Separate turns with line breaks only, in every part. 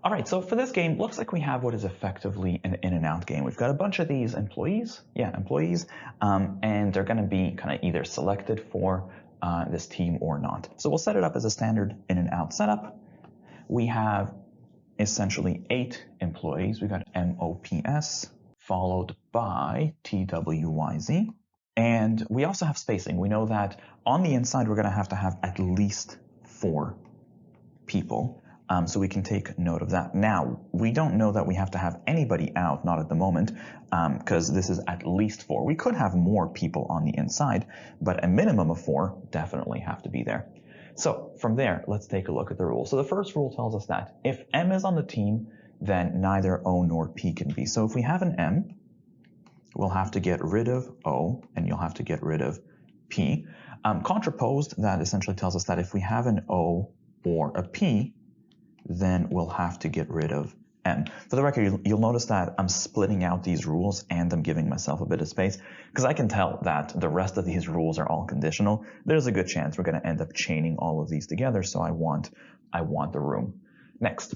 All right, so for this game, looks like we have what is effectively an in and out game. We've got a bunch of these employees, and they're going to be kind of either selected for this team or not. So we'll set it up as a standard in and out setup. We have essentially 8 employees. We've got MOPS followed by TWYZ. And we also have spacing. We know that on the inside, we're going to have at least 4 people. So we can take note of that. Now, we don't know that we have to have anybody out, not at the moment, because this is at least 4. We could have more people on the inside, but a minimum of 4 definitely have to be there. So from there, let's take a look at the rules. So the first rule tells us that if M is on the team, then neither O nor P can be. So if we have an M, we'll have to get rid of O, and you'll have to get rid of P. Contraposed, that essentially tells us that if we have an O or a P, then we'll have to get rid of M. For the record, you'll notice that I'm splitting out these rules and I'm giving myself a bit of space because I can tell that the rest of these rules are all conditional. There's a good chance we're going to end up chaining all of these together, so I want the room. Next,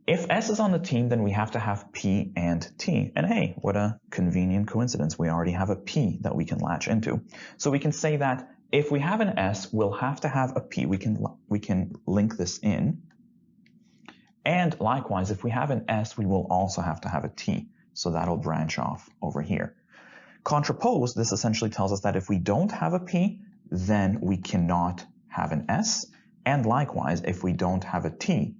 if S is on the team, then we have to have P and T. And hey, what a convenient coincidence. We already have a P that we can latch into. So we can say that if we have an S, we'll have to have a P. We can link this in. And likewise, if we have an S, we will also have to have a T. So that'll branch off over here. Contraposed, this essentially tells us that if we don't have a P, then we cannot have an S. And likewise, if we don't have a T,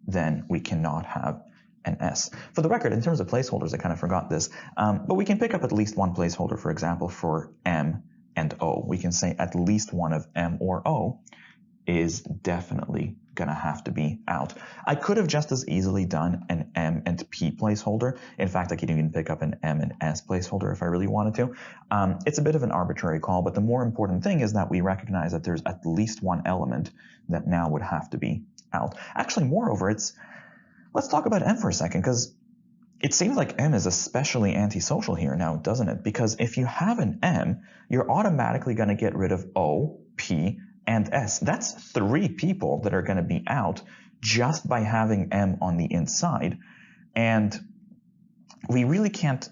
then we cannot have an S. For the record, in terms of placeholders, I kind of forgot this, but we can pick up at least one placeholder, for example, for M and O. We can say at least one of M or O is definitely going to have to be out. I could have just as easily done an M and P placeholder. In fact, I could even pick up an M and S placeholder if I really wanted to. It's a bit of an arbitrary call, but the more important thing is that we recognize that there's at least one element that now would have to be out. Actually, moreover, let's talk about M for a second, because it seems like M is especially antisocial here now, doesn't it? Because if you have an M, you're automatically going to get rid of O, P, and S. That's 3 people that are going to be out just by having M on the inside. And we really can't,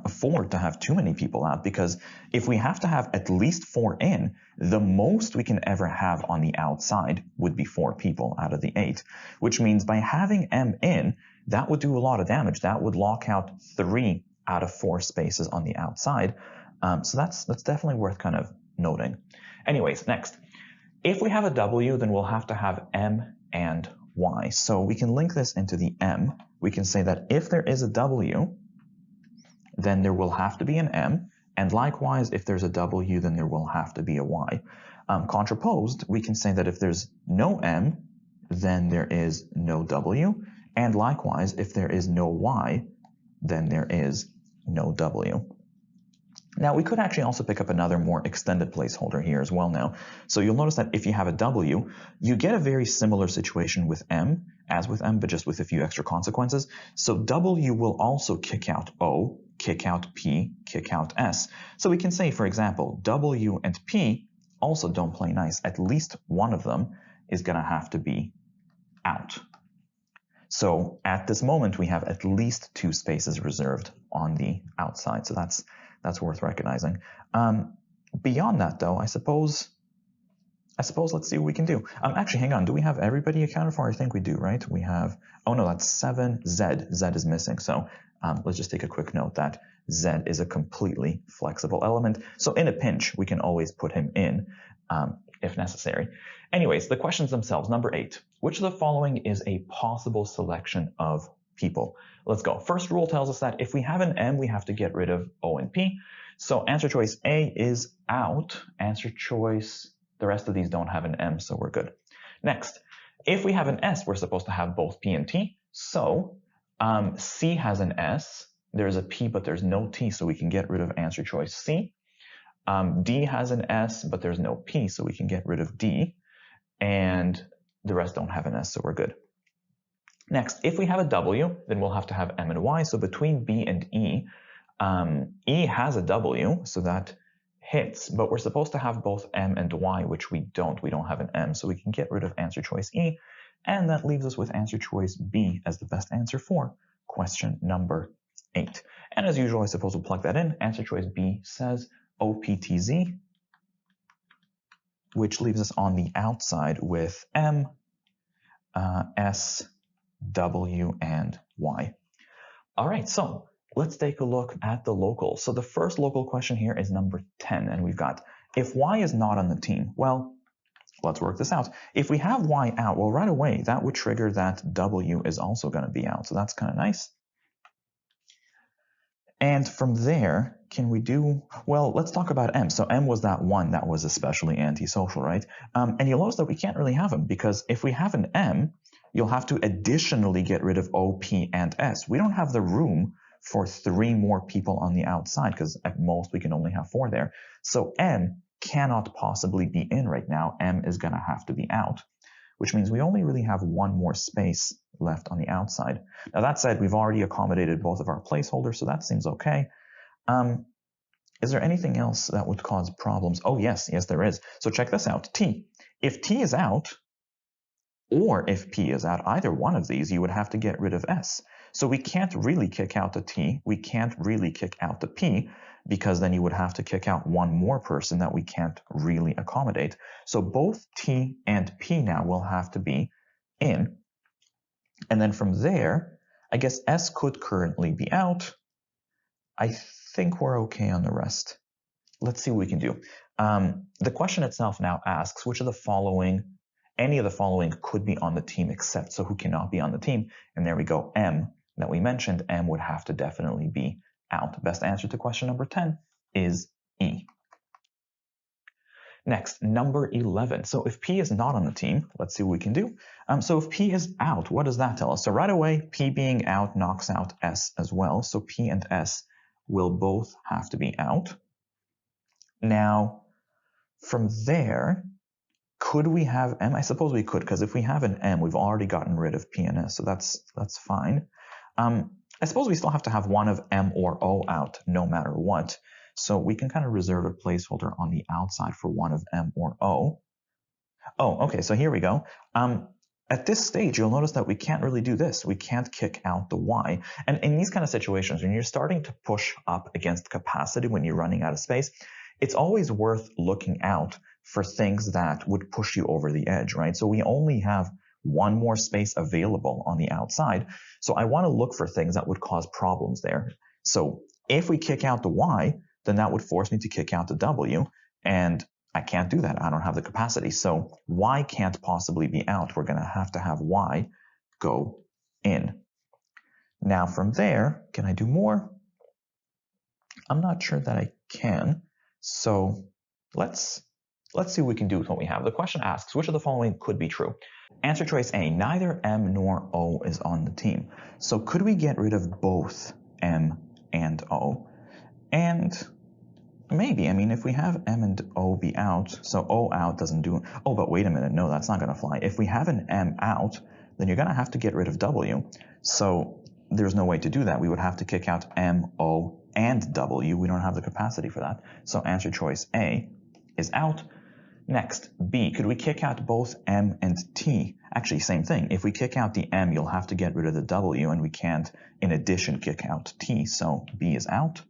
afford to have too many people out, because if we have to have at least 4 in, the most we can ever have on the outside would be 4 people out of the 8, which means by having M in, that would do a lot of damage. That would lock out 3 out of 4 spaces on the outside. So that's definitely worth kind of noting. Anyways, next, if we have a W, then we'll have to have M and Y. So we can link this into the M. We can say that if there is a W, then there will have to be an M. And likewise, if there's a W, then there will have to be a Y. Contraposed, we can say that if there's no M, then there is no W. And likewise, if there is no Y, then there is no W. Now, we could actually also pick up another more extended placeholder here as well now. So you'll notice that if you have a W, you get a very similar situation with M, as with M, but just with a few extra consequences. So W will also kick out O, kick out P, kick out S. So we can say, for example, W and P also don't play nice. At least one of them is going to have to be out. So at this moment, we have at least 2 spaces reserved on the outside. So that's worth recognizing. Beyond that, though, I suppose let's see what we can do. Actually, hang on. Do we have everybody accounted for? I think we do, right? We have, oh no, that's 7. Z is missing. So let's just take a quick note that Z is a completely flexible element. So in a pinch, we can always put him in if necessary. Anyways, the questions themselves. Number 8, which of the following is a possible selection of people? Let's go. First rule tells us that if we have an M, we have to get rid of O and P. So answer choice A is out. Answer choice, the rest of these don't have an M, so we're good. Next, if we have an S, we're supposed to have both P and T. So C has an S. There's a P, but there's no T, so we can get rid of answer choice C. D has an S, but there's no P, so we can get rid of D. And the rest don't have an S, so we're good. Next, if we have a W, then we'll have to have M and Y. So between B and E, E has a W, so that hits, but we're supposed to have both M and Y, which we don't. We don't have an M, so we can get rid of answer choice E And that leaves us with answer choice B as the best answer for question number 8. And as usual, I suppose we'll plug that in. Answer choice B says OPTZ, which leaves us on the outside with M, S, W, and Y. All right, so let's take a look at the local. So the first local question here is number 10, and we've got, if Y is not on the team, well, let's work this out. If we have Y out, well, right away, that would trigger that W is also going to be out. So that's kind of nice. And from there, can we do, well, let's talk about M. So M was that one that was especially antisocial, right? And you'll notice that we can't really have him because if we have an M, you'll have to additionally get rid of O, P, and S. We don't have the room for 3 more people on the outside because at most we can only have 4 there. So M cannot possibly be in right now. M is going to have to be out, which means we only really have 1 more space left on the outside. Now that said, we've already accommodated both of our placeholders, so that seems okay. Is there anything else that would cause problems? Oh, yes, there is. So check this out, T. If T is out, or if P is out, either one of these, you would have to get rid of S. So we can't really kick out the T, we can't really kick out the P, because then you would have to kick out 1 more person that we can't really accommodate. So both T and P now will have to be in. And then from there, I guess S could currently be out. I think we're okay on the rest. Let's see what we can do. The question itself now asks, which of the following, any of the following could be on the team except, so who cannot be on the team? And there we go, M that we mentioned, M would have to definitely be out. Best answer to question number 10 is E. Next, number 11. So if P is not on the team, let's see what we can do. So if P is out, what does that tell us? So right away, P being out knocks out S as well. So P and S will both have to be out. Now, from there, could we have M? I suppose we could, because if we have an M, we've already gotten rid of P and S, so that's fine. I suppose we still have to have one of M or O out no matter what. So we can kind of reserve a placeholder on the outside for one of M or O. Oh, okay, so here we go. At this stage, you'll notice that we can't really do this. We can't kick out the Y. And in these kind of situations, when you're starting to push up against capacity, when you're running out of space, it's always worth looking out for things that would push you over the edge, right? So we only have 1 more space available on the outside. So I want to look for things that would cause problems there. So if we kick out the Y, then that would force me to kick out the W, and I can't do that. I don't have the capacity. So Y can't possibly be out. We're going to have Y go in. Now from there, can I do more? I'm not sure that I can. So let's see what we can do with what we have. The question asks, which of the following could be true? Answer choice A, neither M nor O is on the team. So could we get rid of both M and O? And maybe, I mean, if we have M and O be out, so O out doesn't do, oh, but wait a minute, no, that's not going to fly. If we have an M out, then you're going to have to get rid of W. So there's no way to do that. We would have to kick out M, O, and W. We don't have the capacity for that. So answer choice A is out. Next, B, could we kick out both M and T? Actually, same thing. If we kick out the M, you'll have to get rid of the W, and we can't, in addition, kick out T. So B is out.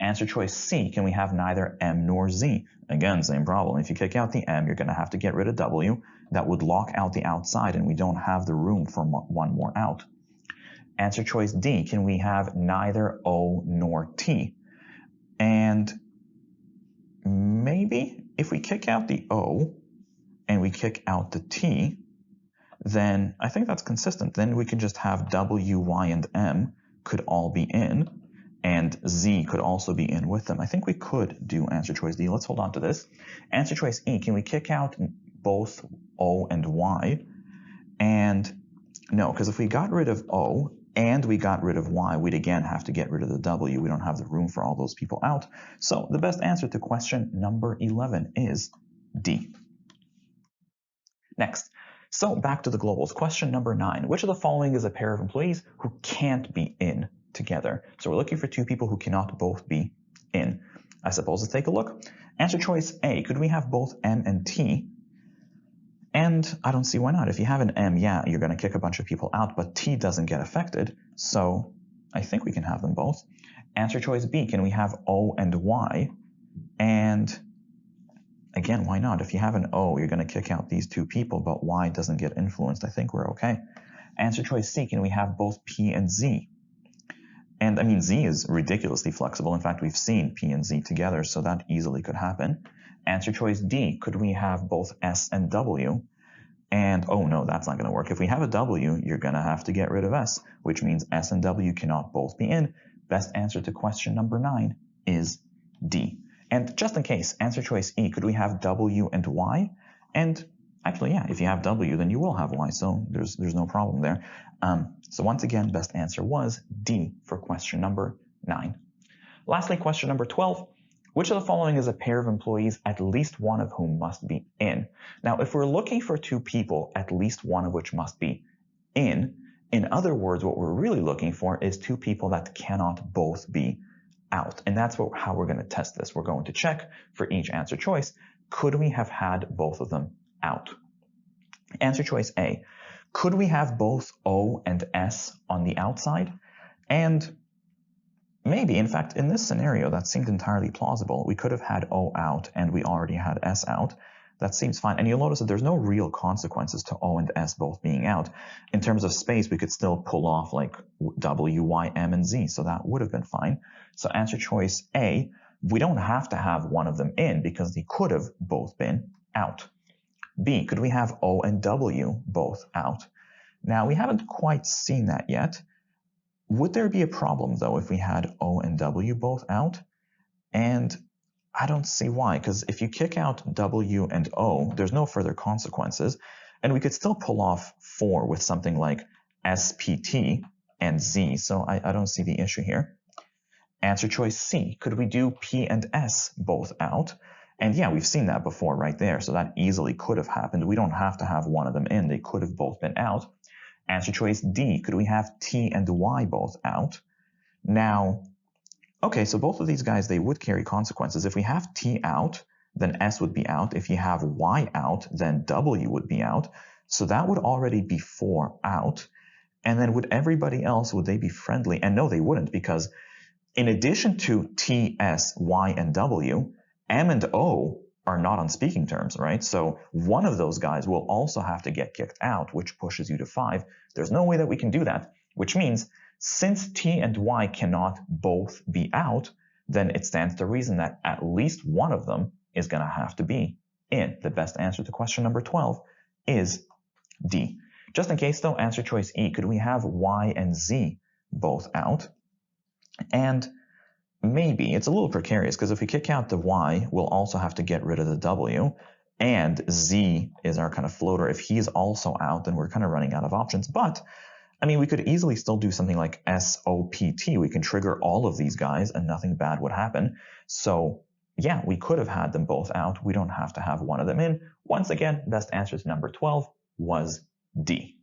Answer choice C, can we have neither M nor Z? Again, same problem. If you kick out the M, you're going to have to get rid of W. That would lock out the outside, and we don't have the room for 1 more out. Answer choice D, can we have neither O nor T? And maybe if we kick out the O and we kick out the T, then I think that's consistent. Then we can just have W, Y, and M could all be in, and Z could also be in with them. I think we could do answer choice D. Let's hold on to this. Answer choice E, can we kick out both O and Y? And no, because if we got rid of O and we got rid of Y, we'd again have to get rid of the W. We don't have the room for all those people out. So the best answer to question number 11 is D. Next, so back to the globals. Question number 9. Which of the following is a pair of employees who can't be in together? So we're looking for 2 people who cannot both be in. I suppose let's take a look. Answer choice A, could we have both M and T? And I don't see why not. If you have an M, yeah, you're going to kick a bunch of people out, but T doesn't get affected. So I think we can have them both. Answer choice B, can we have O and Y? And again, why not? If you have an O, you're going to kick out these two people, but Y doesn't get influenced. I think we're okay. Answer choice C, can we have both P and Z? And I mean, Z is ridiculously flexible. In fact, we've seen P and Z together, so that easily could happen. Answer choice D, could we have both S and W? And oh no, that's not going to work. If we have a W, you're going to have to get rid of S, which means S and W cannot both be in. Best answer to question number 9 is D. And just in case, answer choice E, could we have W and Y? And actually, yeah, if you have W, then you will have Y, so there's no problem there. So once again, best answer was D for question number 9. Lastly, question number 12. Which of the following is a pair of employees, at least one of whom must be in? Now, if we're looking for two people, at least one of which must be in other words, what we're really looking for is two people that cannot both be out. And that's how we're going to test this. We're going to check for each answer choice, could we have had both of them out? Answer choice A, could we have both O and S on the outside? And maybe, in fact, in this scenario, that seemed entirely plausible. We could have had O out and we already had S out. That seems fine. And you'll notice that there's no real consequences to O and S both being out. In terms of space, we could still pull off like W, Y, M, and Z. So that would have been fine. So answer choice A, we don't have to have one of them in because they could have both been out. B, could we have O and W both out? Now, we haven't quite seen that yet. Would there be a problem, though, if we had O and W both out? And I don't see why, because if you kick out W and O, there's no further consequences, and we could still pull off 4 with something like SPT and Z, so I don't see the issue here. Answer choice C, could we do P and S both out? And yeah, we've seen that before right there, so that easily could have happened. We don't have to have one of them in. They could have both been out. Answer choice D, could we have T and Y both out? Now, okay, so both of these guys, they would carry consequences. If we have T out, then S would be out. If you have Y out, then W would be out. So that would already be 4 out. And then would everybody else, would they be friendly? And no, they wouldn't, because in addition to T, S, Y, and W, M and O are not on speaking terms, right? So one of those guys will also have to get kicked out, which pushes you to 5. There's no way that we can do that, which means since T and Y cannot both be out, then it stands to reason that at least one of them is going to have to be in. The best answer to question number 12 is D. Just in case, though, answer choice E, could we have Y and Z both out? And maybe. It's a little precarious because if we kick out the Y, we'll also have to get rid of the W. And Z is our kind of floater. If he's also out, then we're kind of running out of options. But, I mean, we could easily still do something like SOPT. We can trigger all of these guys and nothing bad would happen. So, yeah, we could have had them both out. We don't have to have one of them in. Once again, best answer to number 12 was D.